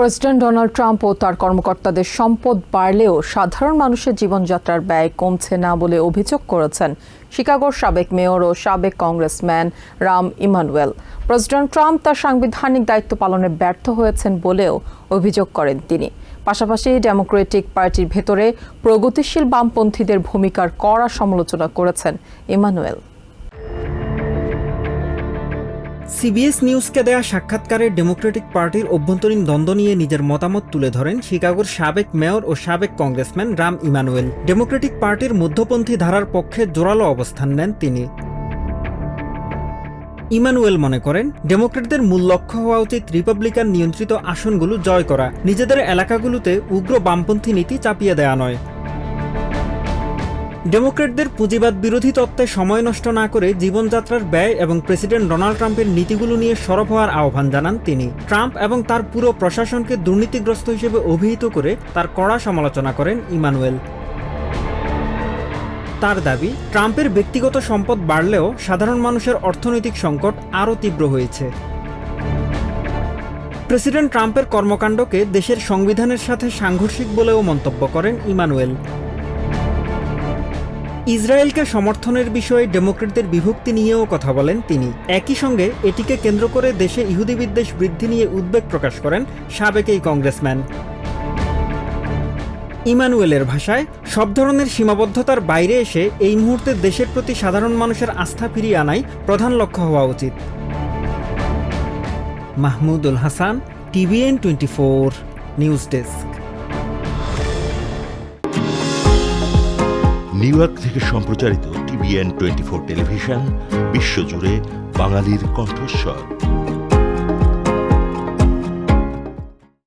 President Donald Trump ও তার কর্মকর্তাদের সম্পদ বাড়লেও সাধারণ মানুষের জীবনযাত্রার ব্যয় কমছে না বলে অভিযোগ করেছেন শিকাগোর সাবেক মেয়র ও সাবেক congressman Rahm Emanuel. President Trump তার সাংবিধানিক দায়িত্ব পালনে ব্যর্থ হয়েছেন বলেও অভিযোগ করেন তিনি। পাশাপাশি ডেমোক্রেটিক পার্টির ভেতরে প্রগতিশীল বামপন্থীদের ভূমিকার কড়া সমালোচনা করেছেন ইমানুয়েল। সিবিএস নিউজকে দেয়া সাক্ষাৎকারে ডেমোক্রেটিক পার্টির অভ্যন্তরীণ দ্বন্দ্ব নিয়ে নিজের মতামত তুলে ধরেন শিকাগোর সাবেক মেয়র ও সাবেক কংগ্রেসম্যান রাম ইমানুয়েল। ডেমোক্রেটিক পার্টির মধ্যপন্থী ধারার পক্ষে জোরালো অবস্থান নেন তিনি। ইমানুয়েল মনে করেন, ডেমোক্রেটদের মূল লক্ষ্য হওয়া উচিত রিপাবলিকান নিয়ন্ত্রিত আসনগুলো জয় করা, নিজেদের এলাকাগুলোতে উগ্র বামপন্থী নীতি চাপিয়ে দেয়া নয়। ডেমোক্রেটদের পুঁজিবাদ বিরোধী তত্ত্বে সময় নষ্ট না করে জীবনযাত্রার ব্যয় এবং প্রেসিডেন্ট ডোনাল্ড ট্রাম্পের নীতিগুলো নিয়ে সরব হওয়ার আহ্বান জানান তিনি। ট্রাম্প এবং তার পুরো প্রশাসনকে দুর্নীতিগ্রস্ত হিসেবে অভিহিত করে তার কড়া সমালোচনা করেন ইমানুয়েল। তার দাবি, ট্রাম্পের ব্যক্তিগত সম্পদ বাড়লেও সাধারণ মানুষের অর্থনৈতিক সংকট আরও তীব্র হয়েছে। প্রেসিডেন্ট ট্রাম্পের কর্মকাণ্ডকে দেশের সংবিধানের সাথে সাংঘর্ষিক বলেও মন্তব্য করেন ইমানুয়েল। ইসরায়েলকে সমর্থনের বিষয়ে ডেমোক্রেটদের বিভক্তি নিয়েও কথা বলেন তিনি। একই সঙ্গে এটিকে কেন্দ্র করে দেশে ইহুদি বিদ্বেষ বৃদ্ধি নিয়ে উদ্বেগ প্রকাশ করেন সাবেক এই কংগ্রেসম্যান। ইমানুয়েলের ভাষায়, সব ধরনের সীমাবদ্ধতার বাইরে এসে এই মুহূর্তে দেশের প্রতি সাধারণ মানুষের আস্থা ফিরিয়ে আনাই প্রধান লক্ষ্য হওয়া উচিত। Mahmudul Hasan, TVN 24 news desk. New York থেকে সম্প্রচারিত TVN 24 টেলিভিশন বিশ্বজুড়ে বাঙালির কণ্ঠস্বর।